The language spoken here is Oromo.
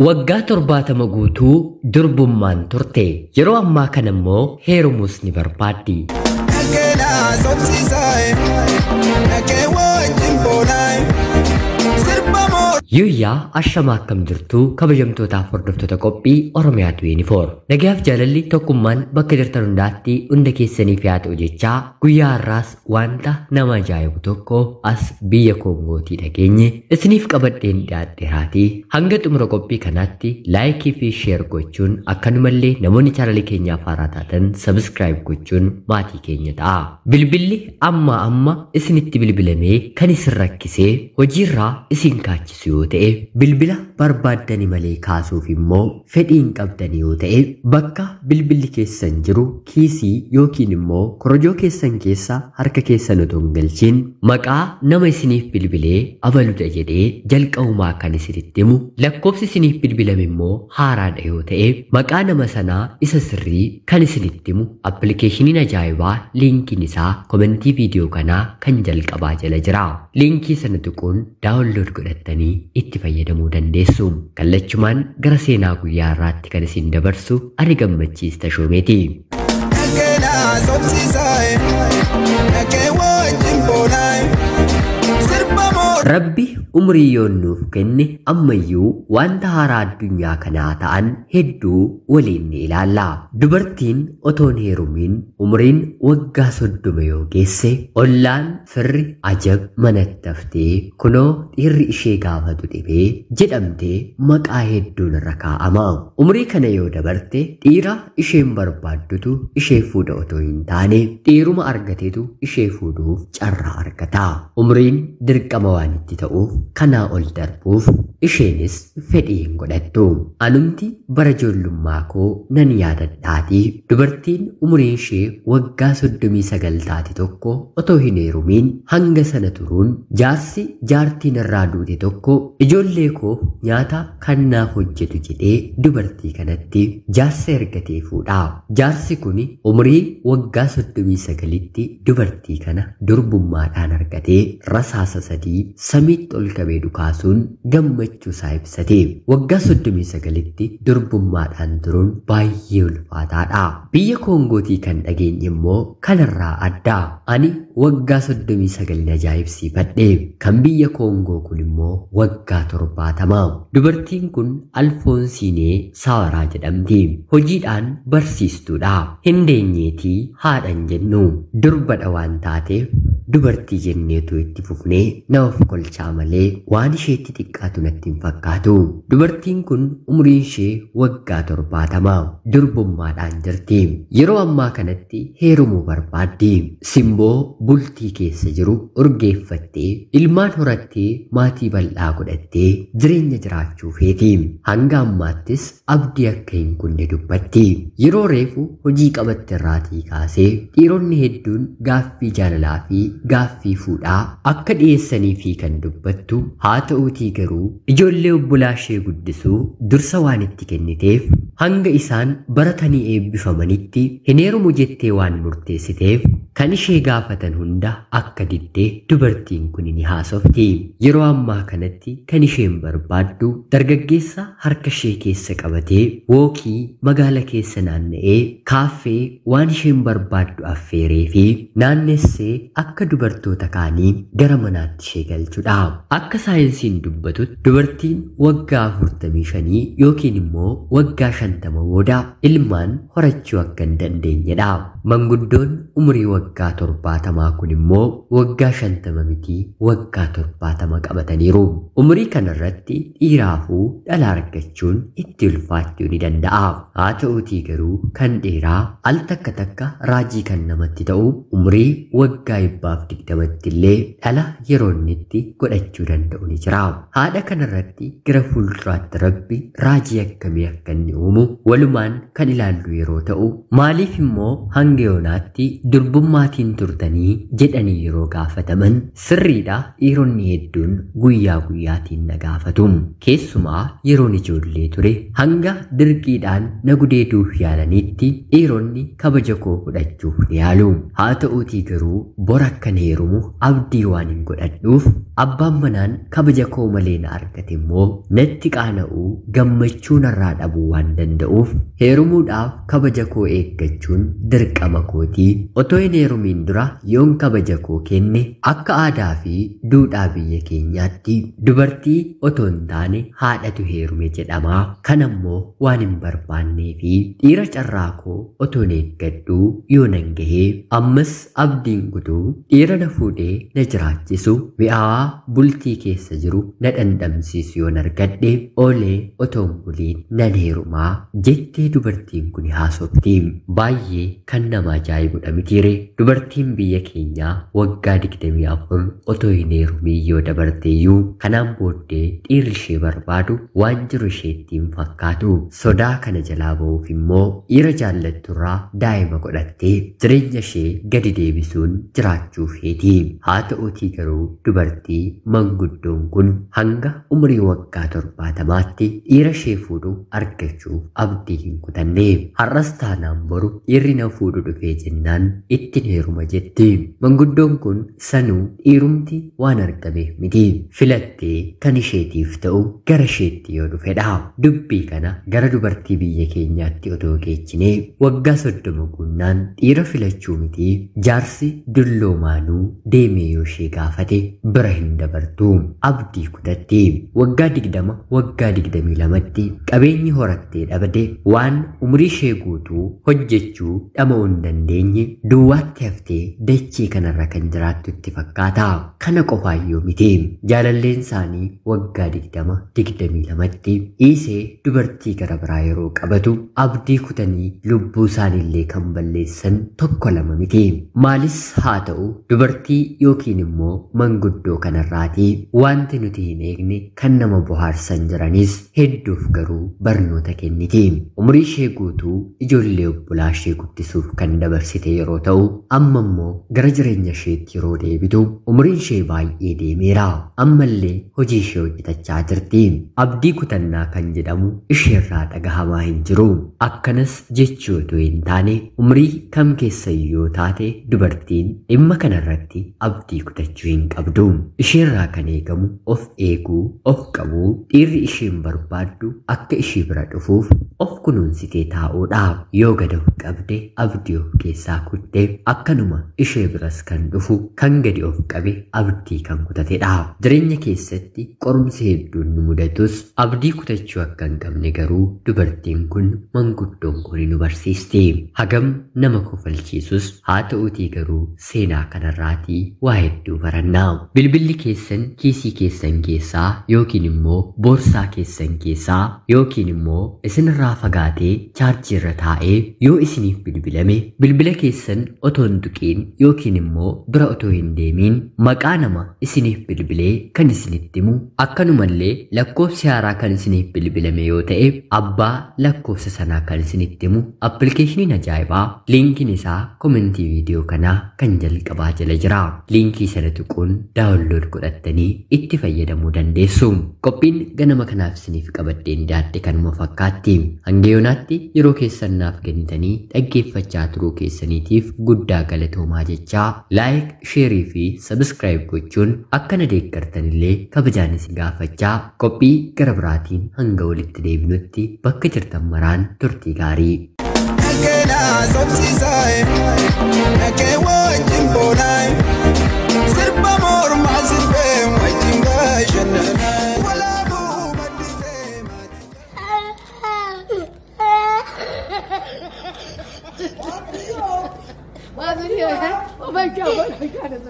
Waggaa 70 guutuu durbummaan turte yeroo ammaa kana immoo heerumuus ni barbaaddi. Yuyyaa ashama akkam jirtu kabajamtootaaf hordoftoota qophii Oromiyaa 24 nagaaf jaalalli tokkummaan bakka jirtan hundaatti hunda keessaniif yaa ta'u jechaa guyyaa har'aas wanta nama ajaa'ibu tokko as biyya Koongootii dhageenye isiniif qabadheen dhiyaadheeraatii hanga xumura qophii kanaatti laayikii fi sheer gochuun akkanumallee namoonni chaanalii keenyaaf haaraa taatan sabskiraayib gochuun maatii keenya ta'a. Bilbilli amma isinitti bilbilamee kan isin rakkisee hojiirraa isin kaachisu yoo ta'e bilbila barbaaddani malee kaasuuf immoo fedhiin qabdani yoo ta'e bakka bilbilli keessan jiru kiisii yookiin immoo korojoo keessan keessa harka keessan otoo hin galchiin maqaa nama isiniif bilbilee abaluudha jedhee jalqabumaa kan isinitti himu lakkoofsi isiniif bilbilame immoo haaraadha yoo ta'e maqaa nama sanaa isa sirrii kan isinitti himu appilikeeshiniin ajaa'ibaa liinkiin isaa komentii viidiyoo kanaa kan jalqabaa jala jira. Liinkii sana tuquun daawunlood godhattanii itti fayyadamuu dandeessu. Kallachumaan gara seenaa guyyaa irraatti kan isin dabarsu ani Gammachiis Tashoomeeti. Rabbi umrii yoonnuuf kenne ammayyuu wanta haaraa addunyaa kanaa ta'an hedduu waliin ni ilaalla. Dubartiin otoon heerumiin umriin waggaa 30 yoo geesse ollaan firri ajab manatti haftee kunoo dhiirri ishee gaafatu dhibee jedhamtee maqaa hedduun irra kaa'ama. Umrii kana yoo dabarte dhiira isheen barbaaddutu ishee fuudha otoo hin taane dhiiruma argateetu ishee fuudhuuf carraa argata. Umriin dirqama waan itti ta'uuf kanaa ol darbuuf isheenis fedhii hin godhattu. Anumti bara ijoollummaa koo nan yaadadhaatii dubartiin umriin ishee waggaa 39 taate tokko otoo hin heerumiin hanga sana turuun jaarsi jaartiin irraa duute tokko ijoollee koo nyaata kan naaf hojjetu jedhee dubartii kanatti jaarsa ergatee fuudha. Jaarsi kun umrii waggaa 39tti dubartii kana durbummaadhaan argatee rasaasa 3 samiitti ol qabee dhukaasuun gammachuu isaa ibsate. Waggaa 39tti durbummaadhaan turuun baay'ee ulfaataadha. Biyya Koongootii kan dhageenye immoo kanarraa adda. Ani waggaa 39 ajaa'ibsiifadhe. Kan biyya Koongoo kun immoo waggaa 70. Dubartiin kun Alfoonsiinee Saawaraa jedhamti. Hojiidhaan barsiistuudha. Hindeenyeetii haadhan jennu durbadha waan taateef dubartii jenneetu itti fufnee nama kolchaa malee waan isheetti xiqqaatu natti hin fakkaatu. Dubartiin kun umriin ishee waggaa 70 durbummaadhaan jirti. Yeroo ammaa kanatti heerumuu barbaaddi. Simboo bultii keessa jiru urgeeffattee ilmaan horattee maatii bal'aa godhattee jireenya jiraachuu feeti. Hanga ammaattis abdii akka hin kunne dubbatti. Yeroo reefu hojii qabatte irraatii kaasee dhiironni hedduun gaaffii jaalalaa fi gaaffii fuudhaa akka dhiyeessanii fi kan dubbattu haa ta'uutii garuu ijoollee obbolaa ishee guddisuu dursa waan itti kenniteef hanga isaan baratanii eebbifamanitti hin heerumu jettee waan murteessiteef kan ishee gaafatan hunda akka diddee dubartiin kun ni haasofti. Yeroo ammaa kanatti kan isheen barbaaddu dargaggeessa harka ishee keessa qabatee wookii magaala keessa naanna'ee kaaffee waan isheen barbaaddu affeeree fi naannessee akka dubartoota kaanii gara manaatti ishee galchuudha. Akka saayinsiin dubbatutti dubartiin waggaa 45 yookiin immoo waggaa 50 booda ilmaan horachuu akka hin dandeenyedha. Manguddoon umrii waggaa 70 kun immoo waggaa 50 miti waggaa 70 qabataniiru. Umrii kanarratti dhiiraafuu dhala argachuun itti ulfaachuu ni danda'a. Haa ta'uutii garuu kan dheeraa al takka raajii kan namatti ta'u umrii waggaa 20 illee dhala yeroo inni godhachuu danda'u ni jira. Haadha kanarratti gara fuulduraatti Rabbi raajii akkamii akka inni uume heerumu walumaan kan ilaallu yeroo ta'u maaliif immoo hanga yoonaatti durbummaatiin turtanii jedhanii yeroo gaafataman sirriidha dhiironni hedduun guyyaa guyyaatiin na gaafatu keessumaa yeroon ijoollee ture hanga dirqiidhaan na gudeeduuf yaalanitti dhiironni kabaja koo fudhachuuf ni yaalu haa ta'uutii garuu bor akkan heerumu abdii waan hin godhadhuuf abbaan manaan kabaja koo malee na argate immoo natti qaana'uu gammachuu narraa dhabuu waan danda'uuf heerumuudhaaf kabaja koo eeggachuun dirqama kootii otoo hin heerumiin dura yoon kabaja koo kenne akka aadaa fi duudhaa biyya keenyaatti dubartii otoo hin taane haadhatu heerume jedhama kan ammoo waan hin barbaannee fi dhiira carraa koo otoo hin eeggadhuu yoo nan gahee ammas abdiin guutuu dhiira na fuudhee na jiraachisu mi'aawaa bultii keessa jiru na dhandhamsiisu yoon argadhe oolee otoon buliin nan heerumaa jettee dubartiin kun haasofti baay'ee kan nama ajaa'ibudha mitiire dubartiin biyya keenyaa waggaa 24 otoo hin heerumin yoo dabarteeyyuu kanaan booddee dhiirri ishee barbaadu waan jiru isheettiin fakkaatu sodaa kana jalaa ba'uuf immoo dhiira jaallatturraa daa'ima godhattee jireenya ishee gadi deebisuun jiraachuuf heeti haa ta'uutii garuu dubartii manguddoon kun hanga umrii waggaa 70tti dhiira ishee fuudhu argachuuf abdii hin kutanne har'as taanaan boru dhiirri na fuudhu dhufee jennaan ittiin heeruma jetti manguddoon kun sanuu dhiirumti waan argameef miti filattee kan isheetiif ta'u gara isheetti yoo dhufedha dubbii kana gara dubartii biyya keenyaatti otoo geechine waggaa 30 guunnaan dhiira filachuu miti jaarsi dulloomaanuu deemee yoo ishee gaafate bira hin dabartu abdii kutatti waggaa 20 waggaa 22tti qabeenyi horattee dhabde waan umrii ishee guutuu hojjechuu dhama'uu hin dandeenye duwwaatti haftee dachee kanarra kan jiraattu itti fakkaata kana qofaayyuu miti jaalalleen isaanii waggaa 20-22tti dhiisee dubartii gara biraa yeroo qabatu abdii kutanii lubbuu isaaniillee kan balleessan tokko lama miti maalis haa ta'u dubartii yookiin immoo manguddoo kanarraatii wanti nuti hin eegne kan nama bohaarsan jiranis hedduuf garuu barnoota kenniti umrii ishee guutuu ijoollee obbolaa ishee guddisuuf kan dabarsite yeroo ta'u amma immoo gara jireenya isheetti yeroo deebitu umriin ishee baay'ee deemeera ammallee hojii ishee hojjetachaa jirti abdii kutannaa kan jedhamu isheerraa dhagahamaa hin jiru akkanas jechuu otoo hin taane umrii kam keessa yoo taate dubartiin dhimma kanarratti abdii kutachuu hin qabdu isheerraa kan eegamu of eeguu of qabuu dhiirri isheen barbaaddu akka ishee bira dhufuuf of kunuunsitee taa'uudha yoo gada of qabde abdii of keessaa kutte akkanuma ishee biras kan dhufu kan gadi of qabe abdii kan kutatedha jireenya keessatti qorumsi hedduun nu mudatus abdii kutachuu akka hin qabne garuu dubartiin kun manguddoon kun nu barsiisti hagam nama kofalchiisus haa ta'uutii garuu seenaa kanarraatii waa hedduu barannaa bilbilli keessan kiisii keessan keessaa yookiin immoo boorsaa keessan keessaa yookiin immoo isinirraa fagaatee chaarjii irra taa'ee yoo isiniif bilbilame bilbila keessan otoo hin tuqiin yookiin immoo bira otoo hin deemiin maqaa nama isiniif bilbilee kan isinitti himu akkanumallee lakkoofsi haaraa kan isiniif bilbilame yoo ta'e abbaa lakkoofsa sanaa kan isinitti himu appilikeeshiniin ajaa'ibaa liinkiin isaa komentii viidiyoo kanaa kan jalqabaa jala jira liinkii sana tuquun daawunlood godhattanii itti fayyadamuu dandeessu qophiin ganama kanaaf isiniif qabadheen dhiyaadhe kanuma fakkaatti hanga yoonaatti yeroo keessan naaf kennitanii dhaggeeffachaa turuu keessaniitiif guddaa galatoomaa jechaa laayik sheerii fi sabskraayib gochuun akka na deeggartanillee kabajaan isin gaafachaa qophii gara biraatiin hanga walitti deebinutti bakka jirtan maraan turtii gaarii Oh my God, what kind of